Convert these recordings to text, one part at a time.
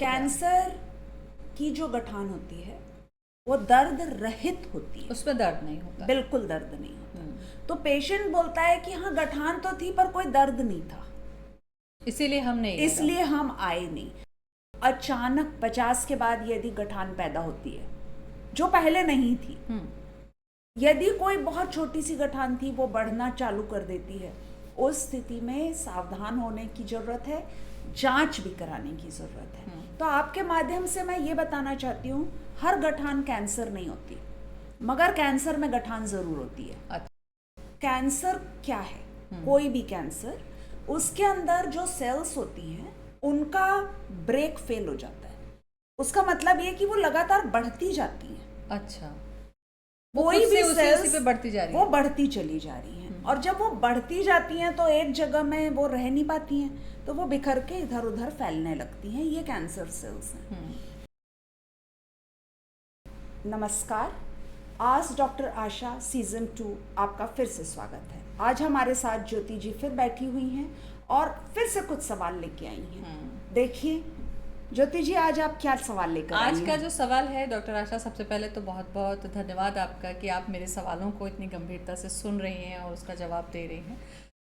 Cancer की जो गठान होती है वो दर्द रहित होती है, उसमें दर्द नहीं होता। बिल्कुल दर्द नहीं होता। तो पेशेंट बोलता है कि हाँ गठान तो थी पर कोई दर्द नहीं था, इसीलिए हम नहीं इसलिए हम आए नहीं। अचानक 50 के बाद यदि गठान पैदा होती है जो पहले नहीं थी, यदि कोई बहुत छोटी सी गठान थी वो बढ़ना चालू कर देती है, उस स्थिति में सावधान होने की जरूरत है, जांच भी कराने की जरूरत है। तो आपके माध्यम से मैं ये बताना चाहती हूँ, हर गठान कैंसर नहीं होती, मगर कैंसर में गठान जरूर होती है। अच्छा। कैंसर क्या है? कोई भी कैंसर, उसके अंदर जो सेल्स होती हैं उनका ब्रेक फेल हो जाता है। उसका मतलब ये कि वो लगातार बढ़ती जाती हैं। अच्छा, कोई भी सेल्स पे बढ़ती जा रही वो बढ़ती चली जा रही हैं, और जब वो बढ़ती जाती हैं तो एक जगह में वो रह नहीं पाती हैं, तो वो बिखर के इधर उधर फैलने लगती हैं। ये कैंसर सेल्स हैं। नमस्कार, आज डॉक्टर आशा सीजन 2 आपका फिर से स्वागत है। आज हमारे साथ ज्योति जी फिर बैठी हुई हैं और फिर से कुछ सवाल लेके आई हैं। देखिए ज्योति जी, आज आप क्या सवाल लेकर आई हैं? आज का जो सवाल है डॉक्टर आशा, सबसे पहले तो बहुत बहुत धन्यवाद आपका कि आप मेरे सवालों को इतनी गंभीरता से सुन रही हैं और उसका जवाब दे रही हैं।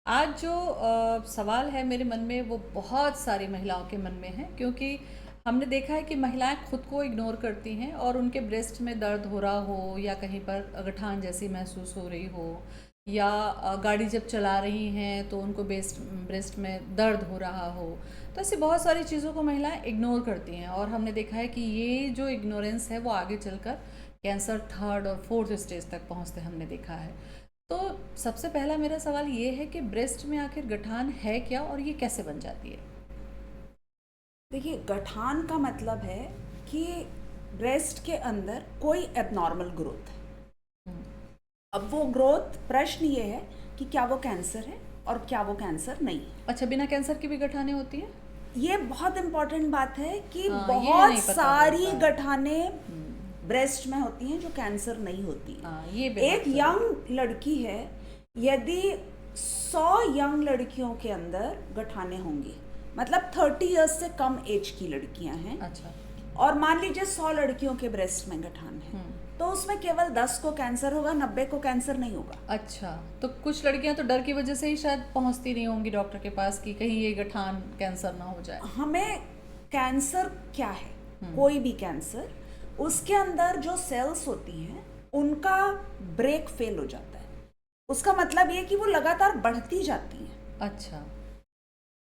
आज जो सवाल है मेरे मन में, वो बहुत सारी महिलाओं के मन में है, क्योंकि हमने देखा है कि महिलाएं खुद को इग्नोर करती हैं और उनके ब्रेस्ट में दर्द हो रहा हो या कहीं पर गठान जैसी महसूस हो रही हो, या गाड़ी जब चला रही हैं तो उनको ब्रेस्ट में दर्द हो रहा हो, तो ऐसी बहुत सारी चीज़ों को महिलाएं इग्नोर करती हैं। और हमने देखा है कि ये जो इग्नोरेंस है वो आगे चलकर कैंसर 3rd और 4th स्टेज तक पहुंचते हमने देखा है। तो सबसे पहला मेरा सवाल ये है कि ब्रेस्ट में आखिर गठान है क्या और ये कैसे बन जाती है? देखिए, गठान का मतलब है कि ब्रेस्ट के अंदर कोई एबनॉर्मल ग्रोथ है। अब वो ग्रोथ, प्रश्न ये है कि क्या वो कैंसर है और क्या वो कैंसर नहीं है। अच्छा, बिना कैंसर की भी गठानें होती हैं? ये बहुत इंपॉर्टेंट बात है कि हाँ, ये बहुत नहीं पता सारी होता है। गठानें ब्रेस्ट में होती हैं जो कैंसर नहीं होती है। हाँ, ये एक यंग लड़की है, यदि 100 यंग लड़कियों के अंदर गठानें होंगी, मतलब 30 इयर्स से कम एज की लड़कियां हैं, अच्छा, और मान लीजिए 100 लड़कियों के ब्रेस्ट में गठान है, तो उसमें केवल 10 को कैंसर होगा, 90 को कैंसर नहीं होगा। अच्छा, तो कुछ लड़कियां तो डर की वजह से ही शायद पहुंचती नहीं होंगी डॉक्टर के पास कि कहीं ये गठान कैंसर ना हो जाए। हमें कैंसर क्या है? कोई भी कैंसर, उसके अंदर जो सेल्स होती हैं उनका ब्रेक फेल हो जाता है। उसका मतलब ये कि वो लगातार बढ़ती जाती हैं। अच्छा,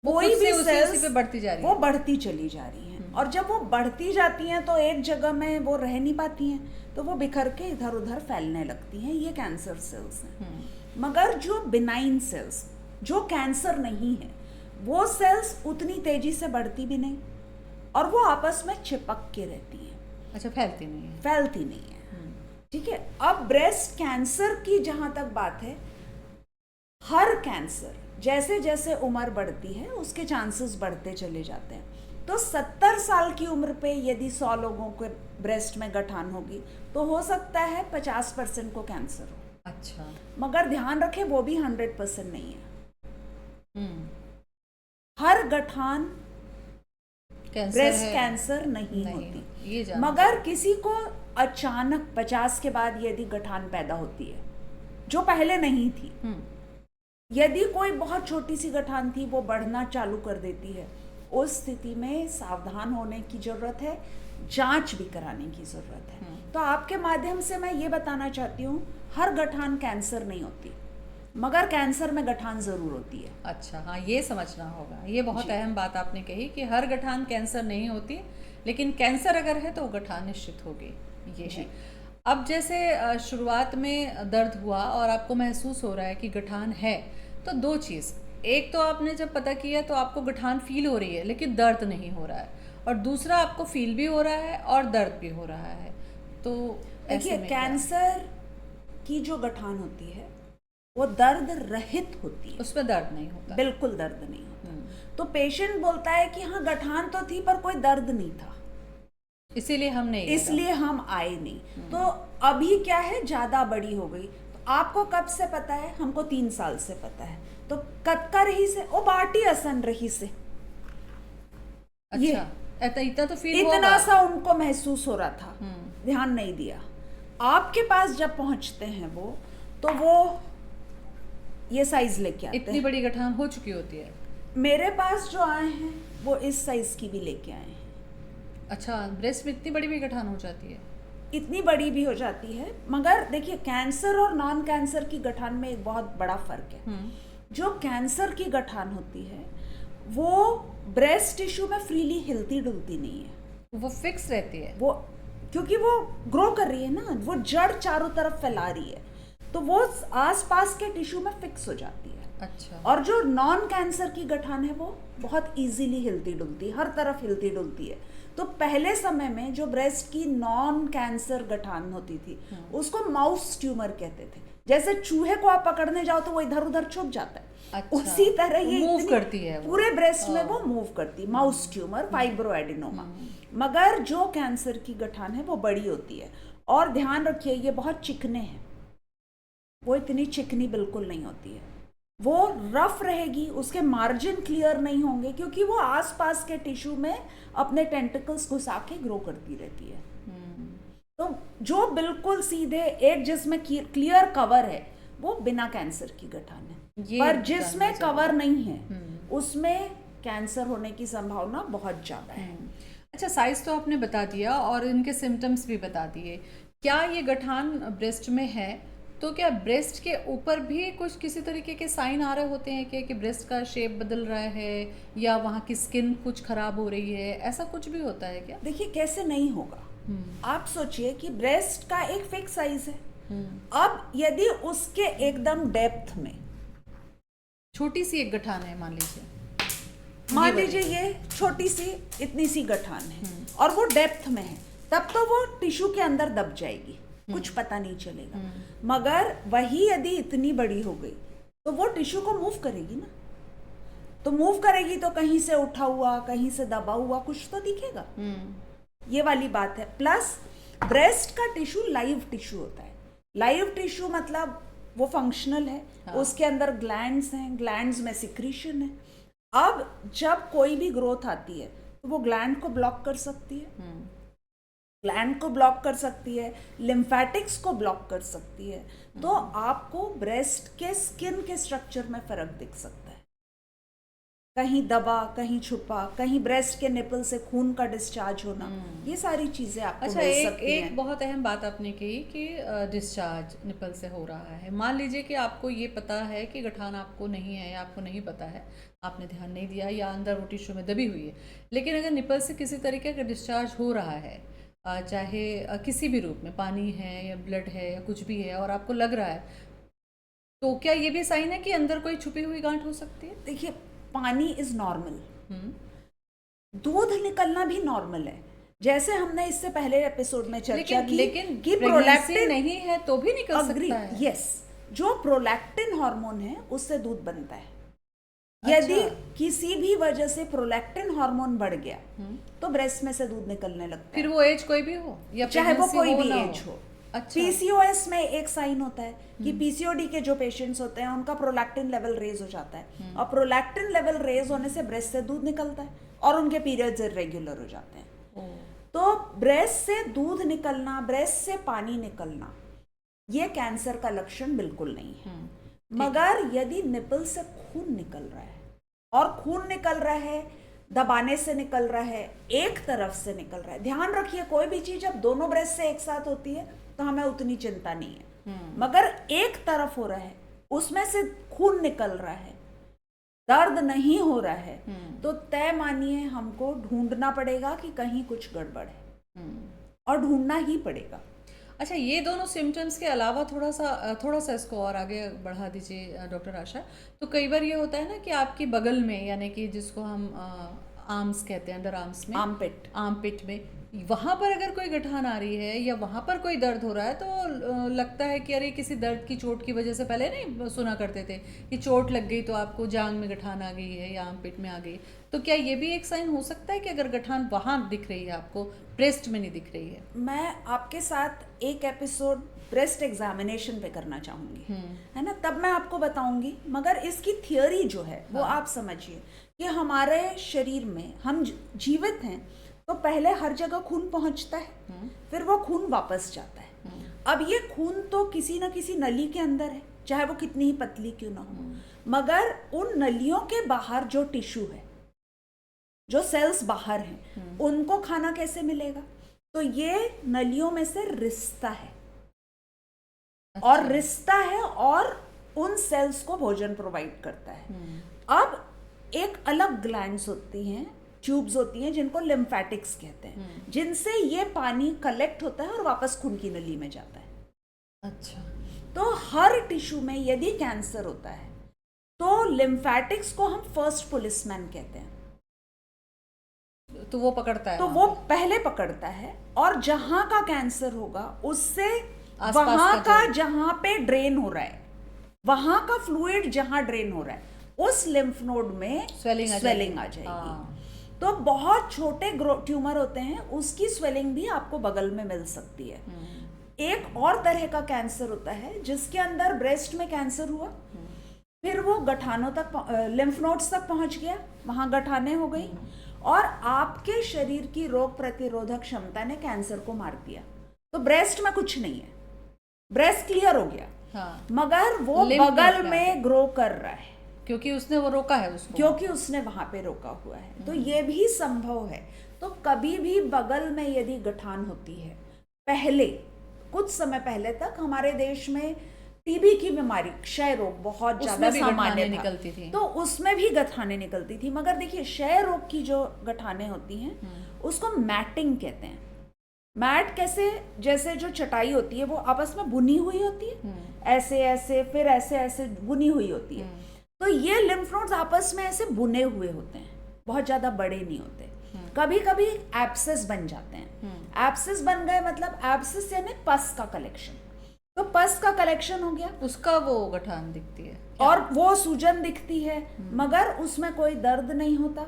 कोई भी सेल्स पे बढ़ती जा रही वो बढ़ती चली जा रही हैं, और जब वो बढ़ती जाती हैं तो एक जगह में वो रह नहीं पाती हैं, तो वो बिखर के इधर उधर फैलने लगती हैं। ये कैंसर सेल्स हैं। मगर जो बिनाइन सेल्स, जो कैंसर नहीं है, वो सेल्स उतनी तेजी से बढ़ती भी नहीं और वो आपस में चिपक के रहती हैं। अच्छा, फैलती नहीं है। फैलती नहीं है। ठीक है। अब ब्रेस्ट कैंसर की जहां तक बात है, हर कैंसर जैसे जैसे उम्र बढ़ती है उसके चांसेस बढ़ते चले जाते हैं। तो 70 साल की उम्र पे यदि 100 लोगों के ब्रेस्ट में गठान होगी तो हो सकता है 50% को कैंसर हो। अच्छा, मगर ध्यान रखें, वो भी 100% नहीं है। हर गठान ब्रेस्ट कैंसर नहीं होती, ये मगर किसी को अचानक 50 के बाद यदि गठान पैदा होती है जो पहले नहीं थी, यदि कोई बहुत छोटी सी गठान थी वो बढ़ना चालू कर देती है, उस स्थिति में सावधान होने की जरूरत है, जांच भी कराने की जरूरत है। तो आपके माध्यम से मैं ये बताना चाहती हूँ, हर गठान कैंसर नहीं होती, मगर कैंसर में गठान जरूर होती है। अच्छा, हाँ, ये समझना होगा। ये बहुत अहम बात आपने कही कि हर गठान कैंसर नहीं होती, लेकिन कैंसर अगर है तो वो गठान निश्चित होगी। ये है। अब जैसे शुरुआत में दर्द हुआ और आपको महसूस हो रहा है कि गठान है, तो दो चीज़, एक तो आपने जब पता किया तो आपको गठान फील हो रही है लेकिन दर्द नहीं हो रहा है, और दूसरा आपको फील भी हो रहा है और दर्द भी हो रहा है। तो देखिए, कैंसर की जो गठान होती है वो दर्द रहित होती है, उसमें दर्द नहीं होता, बिल्कुल दर्द नहीं होता। तो पेशेंट बोलता है कि हाँ गठान तो थी पर कोई दर्द नहीं था, इसीलिए हम आए नहीं। तो अभी क्या है, ज्यादा बड़ी हो गई। तो आपको कब से पता है? हमको 3 साल से पता है। तो कतका रही से ओ बाटी असन रही से। अच्छा, इतना तो फील इतना होगा। सा उनको महसूस हो रहा था, ध्यान नहीं दिया। आपके पास जब पहुंचते हैं वो, तो वो ये साइज लेके आते इतनी हैं। बड़ी गठान हो चुकी होती है। मेरे पास जो आए हैं वो इस साइज की भी लेके आए हैं। अच्छा, ब्रेस्ट में इतनी बड़ी भी गठान हो जाती है? इतनी बड़ी भी हो जाती है, मगर देखिए कैंसर और नॉन कैंसर की गठान में एक बहुत बड़ा फर्क है। जो कैंसर की गठान होती है वो ब्रेस्ट टिश्यू में फ्रीली हिलती डुलती नहीं है, वो फिक्स रहती है। वो क्योंकि वो ग्रो कर रही है ना, वो जड़ चारों तरफ फैला रही है, तो वो आसपास के टिश्यू में फिक्स हो जाती है। अच्छा। और जो नॉन कैंसर की गठान है वो बहुत इजीली हिलती डुलती, हर तरफ हिलती डुलती है। तो पहले समय में जो ब्रेस्ट की नॉन कैंसर गठान होती थी उसको माउस ट्यूमर कहते थे। जैसे चूहे को आप पकड़ने जाओ तो वो इधर उधर छुप जाता है, अच्छा, उसी तरह ये मूव करती है वो। पूरे ब्रेस्ट में वो मूव करती, माउस ट्यूमर, फाइब्रोएडिनोमा। मगर जो कैंसर की गठान है वो बड़ी होती है, और ध्यान रखिए ये बहुत चिकने हैं, वो इतनी चिकनी बिल्कुल नहीं होती है, वो रफ रहेगी, उसके मार्जिन क्लियर नहीं होंगे क्योंकि वो आसपास के टिश्यू में अपने टेंटिकल्स घुसा के ग्रो करती रहती है। तो जो बिल्कुल सीधे एक जिसमें क्लियर कवर है वो बिना कैंसर की गठान है, पर जिसमें कवर नहीं है उसमें कैंसर होने की संभावना बहुत ज्यादा है। अच्छा, साइज तो आपने बता दिया और इनके सिम्टम्स भी बता दिए। क्या ये गठान ब्रेस्ट में है तो क्या ब्रेस्ट के ऊपर भी कुछ किसी तरीके के साइन आ रहे होते हैं कि ब्रेस्ट का शेप बदल रहा है या वहाँ की स्किन कुछ खराब हो रही है, ऐसा कुछ भी होता है क्या? देखिए कैसे नहीं होगा, आप सोचिए कि ब्रेस्ट का एक फिक्स साइज है, अब यदि उसके एकदम डेप्थ में छोटी सी एक गठान है, मान लीजिए ये छोटी सी इतनी सी गठान है और वो डेप्थ में है, तब तो वो टिश्यू के अंदर दब जाएगी, कुछ पता नहीं चलेगा। मगर वही यदि इतनी बड़ी हो गई तो वो टिश्यू को मूव करेगी ना, तो मूव करेगी तो कहीं से उठा हुआ, कहीं से दबा हुआ कुछ तो दिखेगा। ये वाली बात है। प्लस ब्रेस्ट का टिश्यू लाइव टिश्यू होता है। लाइव टिश्यू मतलब वो फंक्शनल है, उसके अंदर ग्लैंड्स हैं, ग्लैंड्स में सिक्रीशन है। अब जब कोई भी ग्रोथ आती है तो वो ग्लैंड को ब्लॉक कर सकती है, ग्लैंड को ब्लॉक कर सकती है, लिम्फेटिक्स को ब्लॉक कर सकती है, तो आपको ब्रेस्ट के स्किन के स्ट्रक्चर में फर्क दिख सकता है, कहीं दबा, कहीं छुपा, कहीं ब्रेस्ट के निपल से खून का डिस्चार्ज होना, ये सारी चीजें आपको अच्छा, मिल सकती हैं। एक बहुत अहम बात आपने कही कि डिस्चार्ज निपल से हो रहा है। मान लीजिए कि आपको ये पता है कि गठान आपको नहीं है या आपको नहीं पता है, आपने ध्यान नहीं दिया या अंदर वो टिश्यू में दबी हुई है, लेकिन अगर निपल से किसी तरीके का डिस्चार्ज हो रहा है, चाहे किसी भी रूप में पानी है या ब्लड है या कुछ भी है, और आपको लग रहा है, तो क्या ये भी साइन है कि अंदर कोई छुपी हुई गांठ हो सकती है? देखिए पानी इज नॉर्मल, दूध निकलना भी नॉर्मल है, जैसे हमने इससे पहले एपिसोड में चर्चा की, लेकिन कि प्रोलैक्टिन नहीं है तो भी निकल सकता है। यस, जो प्रोलैक्टिन हार्मोन है उससे दूध बनता है। यदि किसी भी वजह से प्रोलैक्टिन हार्मोन बढ़ गया तो ब्रेस्ट में से दूध निकलने लगता है, फिर वो एज कोई भी हो या चाहे वो कोई भी ना एज हो। अच्छा। पीसीओएस में एक साइन होता है कि पीसीओडी के जो पेशेंट्स होते हैं उनका प्रोलैक्टिन लेवल रेज हो जाता है, और प्रोलैक्टिन लेवल रेज होने से ब्रेस्ट से दूध निकलता है और उनके पीरियड्स इरेगुलर हो जाते हैं। तो ब्रेस्ट से दूध निकलना, ब्रेस्ट से पानी निकलना, ये कैंसर का लक्षण बिल्कुल नहीं है। मगर यदि निपल से खून निकल रहा है, और खून निकल रहा है दबाने से निकल रहा है, एक तरफ से निकल रहा है, ध्यान रखिए कोई भी चीज जब दोनों ब्रेस्ट से एक साथ होती है तो हमें उतनी चिंता नहीं है, मगर एक तरफ हो रहा है, उसमें से खून निकल रहा है, दर्द नहीं हो रहा है, तो तय मानिए हमको ढूंढना पड़ेगा कि कहीं कुछ गड़बड़ है, और ढूंढना ही पड़ेगा। अच्छा, ये दोनों सिम्टम्स के अलावा थोड़ा सा इसको और आगे बढ़ा दीजिए डॉक्टर आशा। तो कई बार ये होता है ना कि आपकी बगल में, यानी कि जिसको हम आर्म्स कहते हैं, अंडर आर्म्स में, आर्मपिट में, वहाँ पर अगर कोई गठान आ रही है या वहाँ पर कोई दर्द हो रहा है तो लगता है कि अरे किसी दर्द की चोट की वजह से, पहले नहीं सुना करते थे कि चोट लग गई तो आपको जांग में गठान आ गई है या आर्मपिट में आ गई, तो क्या ये भी एक साइन हो सकता है कि अगर गठान वहाँ दिख रही है आपको, ब्रेस्ट में नहीं दिख रही है? मैं आपके साथ एक एपिसोड ब्रेस्ट एग्जामिनेशन पे करना चाहूंगी, है ना, तब मैं आपको बताऊंगी। मगर इसकी थियोरी जो है वो आप समझिए कि हमारे शरीर में हम जीवित हैं तो पहले हर जगह खून पहुंचता है, फिर वो खून वापस जाता है। अब ये खून तो किसी न किसी नली के अंदर है, चाहे वो कितनी ही पतली क्यों ना हो, मगर उन नलियों के बाहर जो टिश्यू है, जो सेल्स बाहर हैं, उनको खाना कैसे मिलेगा? तो ये नलियों में से रिश्ता है। अच्छा। और रिश्ता है और उन सेल्स को भोजन प्रोवाइड करता है। अब एक अलग ग्लैंड्स होती हैं, ट्यूब्स होती हैं, जिनको लिम्फेटिक्स कहते हैं, जिनसे ये पानी कलेक्ट होता है और वापस खून की नली में जाता है। अच्छा। तो हर टिश्यू में यदि कैंसर होता है तो लिम्फेटिक्स को हम फर्स्ट पुलिसमैन कहते हैं। तो वो पकड़ता है, तो वो पहले पकड़ता है, और जहां का कैंसर होगा उससे वहां का जहां पे ड्रेन हो रहा है, वहां का फ्लूइड जहां ड्रेन हो रहा है, उस लिम्फ नोड में स्वेलिंग आ जाएगी। तो बहुत छोटे ट्यूमर होते हैं, उसकी स्वेलिंग भी आपको बगल में मिल सकती है। एक और तरह का कैंसर होता है जिसके अंदर ब्रेस्ट में कैंसर हुआ, फिर वो गठानों तक, लिम्फ नोड्स तक पहुंच गया, वहां गठाने हो गई, और आपके शरीर की रोग प्रतिरोधक क्षमता ने कैंसर को मार दिया। तो ब्रेस्ट में कुछ नहीं है, ब्रेस्ट क्लियर हो गया। हाँ। मगर वो बगल में ग्रो कर रहा है, क्योंकि उसने वो रोका है उसको, क्योंकि उसने वहां पे रोका हुआ है। तो ये भी संभव है। तो कभी भी बगल में यदि गठान होती है, पहले कुछ समय पहले तक हमारे देश में टीबी की बीमारी, क्षय रोग बहुत ज्यादा सामान्य निकलती थी, तो उसमें भी गठाने निकलती थी। मगर देखिए, क्षय रोग की जो गठाने होती हैं उसको मैटिंग कहते हैं। मैट कैसे? जैसे जो चटाई होती है वो आपस में बुनी हुई होती है, ऐसे ऐसे, फिर ऐसे ऐसे बुनी हुई होती है। तो ये लिम्फ नोड्स आपस में ऐसे बुने हुए होते हैं, बहुत ज्यादा बड़े नहीं होते। कभी कभी एब्सेस बन जाते हैं। एब्सेस बन गए मतलब एब्सेस यानी पस का कलेक्शन। तो पस का कलेक्शन हो गया, उसका वो गठान दिखती है और वो सूजन दिखती है, मगर उसमें कोई दर्द नहीं होता,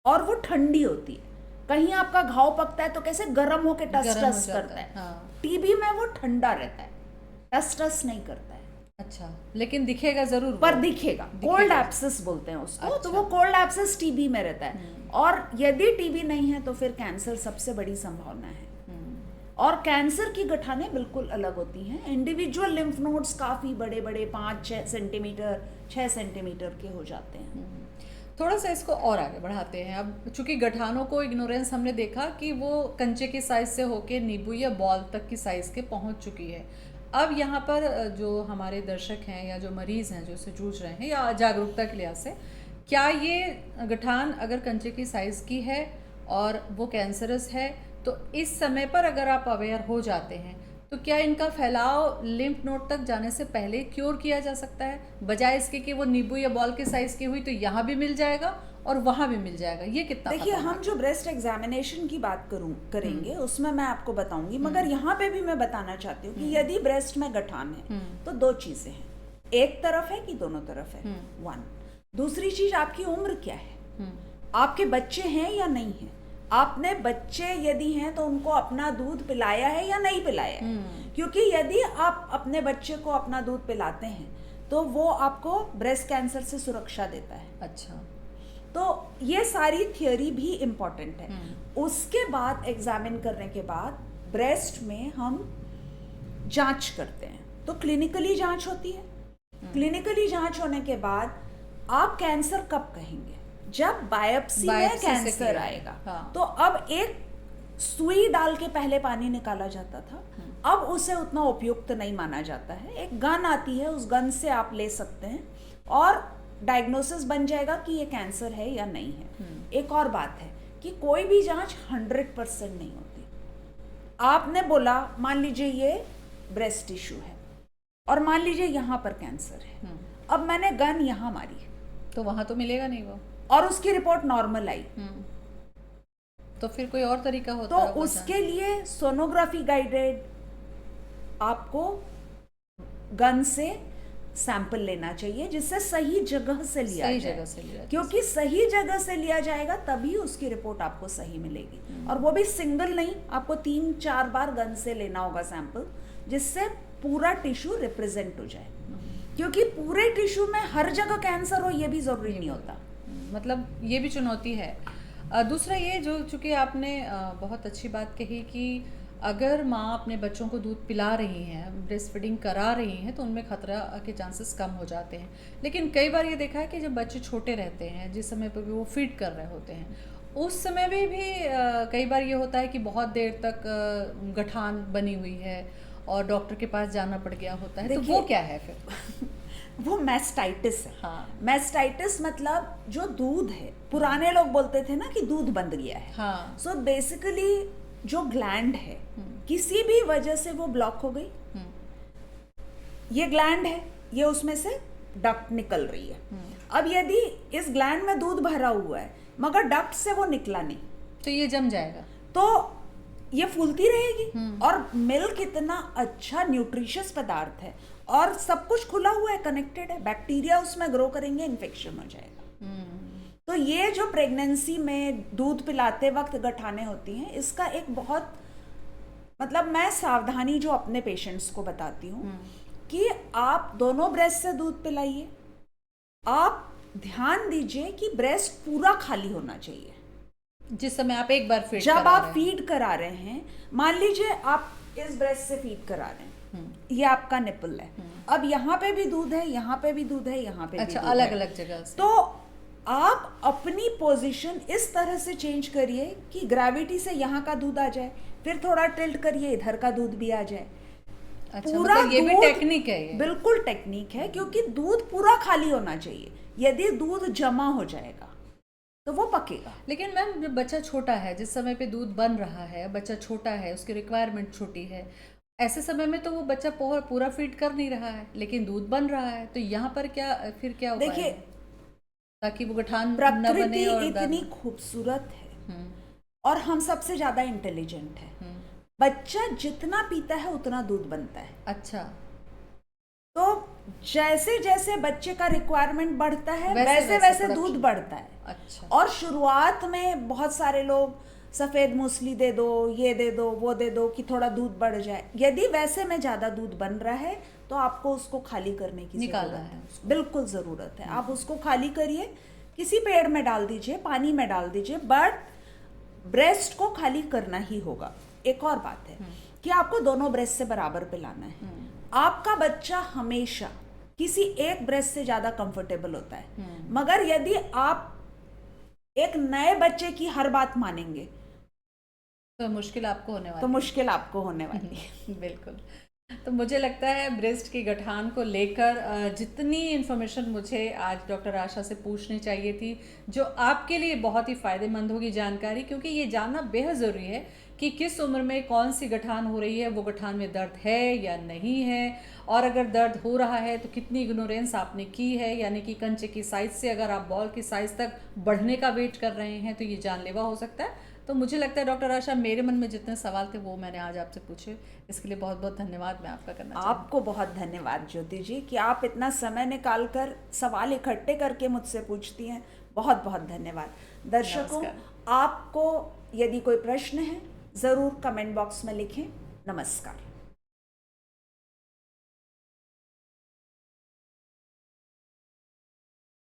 और वो ठंडी होती है। कहीं आपका घाव पकता है तो कैसे गर्म होके टस टस करता है, हाँ। टीबी में वो ठंडा रहता है, टस टस नहीं करता है। अच्छा, लेकिन दिखेगा जरूर, पर दिखेगा। कोल्ड एब्सेस बोलते हैं उसको। अच्छा। तो वो कोल्ड एब्सेस टीबी में रहता है, और यदि टीबी नहीं है तो फिर कैंसर सबसे बड़ी संभावना है। और कैंसर की गठाने बिल्कुल अलग होती हैं। इंडिविजुअल लिम्फ नोड्स काफी बड़े बड़े 5-6 सेंटीमीटर 6 सेंटीमीटर के हो जाते हैं। थोड़ा सा इसको और आगे बढ़ाते हैं। अब चूंकि गठानों को इग्नोरेंस हमने देखा कि वो कंचे की साइज से होके नींबू या बॉल तक की साइज के पहुंच चुकी है। अब यहाँ पर जो हमारे दर्शक हैं या जो मरीज हैं जो इससे जूझ रहे हैं, या जागरूकता के लिहाज से, क्या ये गठान अगर कंचे की साइज की है और वो कैंसरस है, तो इस समय पर अगर आप अवेयर हो जाते हैं तो क्या इनका फैलाव लिम्फ नोड तक जाने से पहले क्योर किया जा सकता है, बजाय इसके कि वो नींबू या बॉल के साइज की हुई तो यहाँ भी मिल जाएगा और वहाँ भी मिल जाएगा? ये कितना? देखिए, हम जो ब्रेस्ट एग्जामिनेशन की बात करेंगे उसमें मैं आपको बताऊंगी, मगर यहाँ पे भी मैं बताना चाहती हूँ कि यदि ब्रेस्ट में गठान है तो 2 चीजें हैं, एक तरफ है कि दोनों तरफ है, 1। दूसरी चीज, आपकी उम्र क्या है, आपके बच्चे हैं या नहीं है, आपने बच्चे यदि हैं तो उनको अपना दूध पिलाया है या नहीं पिलाया है। क्योंकि यदि आप अपने बच्चे को अपना दूध पिलाते हैं तो वो आपको ब्रेस्ट कैंसर से सुरक्षा देता है। अच्छा, तो ये सारी थियोरी भी इम्पोर्टेंट है। उसके बाद एग्जामिन करने के बाद ब्रेस्ट में हम जांच करते हैं, तो क्लिनिकली जांच होती है। क्लिनिकली जांच होने के बाद आप कैंसर कब कहेंगे? जब बायोप्सी में कैंसर आएगा। हाँ। तो अब एक सुई डाल के पहले पानी निकाला जाता था, अब उसे उतना उपयुक्त नहीं माना जाता है। एक गन आती है, उस गन से आप ले सकते हैं और डायग्नोसिस बन जाएगा कि ये कैंसर है या नहीं है। एक और बात है कि कोई भी जांच 100% नहीं होती। आपने बोला, मान लीजिए ये ब्रेस्ट टिश्यू है और मान लीजिए यहाँ पर कैंसर है, अब मैंने गन यहाँ मारी तो वहां तो मिलेगा नहीं वो, और उसकी रिपोर्ट नॉर्मल आई, तो फिर कोई और तरीका होता है? तो उसके लिए सोनोग्राफी गाइडेड आपको गन से सैंपल लेना चाहिए, जिससे सही जगह से लिया जाए। क्योंकि सही जगह से लिया जाएगा तभी उसकी रिपोर्ट आपको सही मिलेगी। और वो भी सिंगल नहीं, आपको 3-4 बार गन से लेना होगा सैंपल, जिससे पूरा टिश्यू रिप्रेजेंट हो जाए। क्योंकि पूरे टिश्यू में हर जगह कैंसर हो ये भी जरूरी नहीं होता। मतलब ये भी चुनौती है। दूसरा ये जो चूँकि आपने बहुत अच्छी बात कही कि अगर माँ अपने बच्चों को दूध पिला रही हैं, ब्रेस्ट फीडिंग करा रही हैं, तो उनमें खतरा के चांसेस कम हो जाते हैं। लेकिन कई बार ये देखा है कि जब बच्चे छोटे रहते हैं, जिस समय पर भी वो फीड कर रहे होते हैं, उस समय में भी कई बार ये होता है कि बहुत देर तक गठान बनी हुई है और डॉक्टर के पास जाना पड़ गया होता है, तो वो क्या है फिर? वो मैस्टाइटिस है। हाँ। मैस्टाइटिस मतलब जो दूध है, पुराने लोग बोलते थे ना कि दूध बंद गया है। हाँ। सो बेसिकली जो ग्लैंड है किसी भी वजह से वो ब्लॉक हो गई, ये ग्लैंड है, ये उसमें से डक्ट निकल रही है। अब यदि इस ग्लैंड में दूध भरा हुआ है मगर डक्ट से वो निकला नहीं, तो ये जम जाएगा, तो ये फूलती रहेगी। और मिल्क इतना अच्छा न्यूट्रिशियस पदार्थ है और सब कुछ खुला हुआ है, कनेक्टेड है, बैक्टीरिया उसमें ग्रो करेंगे, इन्फेक्शन हो जाएगा। तो ये जो प्रेगनेंसी में दूध पिलाते वक्त गठाने होती हैं, इसका एक बहुत मतलब मैं सावधानी जो अपने पेशेंट्स को बताती हूँ कि आप दोनों ब्रेस्ट से दूध पिलाइए। आप ध्यान दीजिए कि ब्रेस्ट पूरा खाली होना चाहिए जिस समय आप एक बार फीड जब आप फीड करा रहे हैं। मान लीजिए आप इस ब्रेस्ट से फीड करा रहे हैं, ये आपका निपल है, अब यहाँ पे भी दूध है, यहाँ पे भी दूध है, यहाँ पे भी दूध अलग है। अलग जगह से। तो आप अपनी पोजीशन इस तरह से चेंज करिए कि ग्रेविटी से यहाँ का दूध आ जाए, फिर थोड़ा टिल्ट करिए, इधर का दूध भी आ जाए। अच्छा, मतलब ये भी टेक्निक है ये? बिल्कुल टेक्निक है, क्योंकि दूध पूरा खाली होना चाहिए। यदि दूध जमा हो जाएगा तो वो पकेगा। लेकिन मैम जब बच्चा छोटा है, जिस समय पे दूध बन रहा है, बच्चा छोटा है, उसकी रिक्वायरमेंट छोटी है, ऐसे समय में तो वो बच्चा पूरा फीड कर नहीं रहा है, लेकिन दूध बन रहा है, तो यहाँ पर क्या उपाय देखिए, है ताकि वो गठान न प्रकृति बने? और इतनी खूबसूरत है और हम सबसे ज्यादा इंटेलिजेंट है। बच्चा जितना पीता है उतना दूध बनता है। अच्छा, तो जैसे जैसे बच्चे का रिक्वायरमेंट बढ़ता है वैसे वैसे दूध बढ़ता है। अच्छा। और शुरुआत में बहुत सारे लोग सफेद मूसली दे दो, ये दे दो, वो दे दो कि थोड़ा दूध बढ़ जाए। यदि वैसे में ज्यादा दूध बन रहा है तो आपको उसको खाली करने की निकालना जरूरत है, बिल्कुल जरूरत है। आप उसको खाली करिए, किसी पेड़ में डाल दीजिए, पानी में डाल दीजिए, बट ब्रेस्ट को खाली करना ही होगा। एक और बात है कि आपको दोनों ब्रेस्ट से बराबर पिलाना है। आपका बच्चा हमेशा किसी एक ब्रेस्ट से ज्यादा कंफर्टेबल होता है, मगर यदि आप एक नए बच्चे की हर बात मानेंगे तो मुश्किल आपको होने वाली है। बिल्कुल। तो मुझे लगता है ब्रेस्ट की गठान को लेकर जितनी इन्फॉर्मेशन मुझे आज डॉक्टर आशा से पूछनी चाहिए थी, जो आपके लिए बहुत ही फ़ायदेमंद होगी जानकारी, क्योंकि ये जानना बेहद ज़रूरी है कि किस उम्र में कौन सी गठान हो रही है, वो गठान में दर्द है या नहीं है, और अगर दर्द हो रहा है तो कितनी इग्नोरेंस आपने की है, यानी कि कंचे की साइज़ से अगर आप बॉल की साइज़ तक बढ़ने का वेट कर रहे हैं तो ये जानलेवा हो सकता है। तो मुझे लगता है डॉक्टर आशा, मेरे मन में जितने सवाल थे वो मैंने आज आपसे पूछे, इसके लिए बहुत बहुत धन्यवाद मैं आपका करना चाहूँगी। आपको बहुत धन्यवाद ज्योति जी कि आप इतना समय निकाल कर सवाल इकट्ठे करके मुझसे पूछती हैं। बहुत बहुत धन्यवाद। दर्शकों, आपको यदि कोई प्रश्न है ज़रूर कमेंट बॉक्स में लिखें। नमस्कार।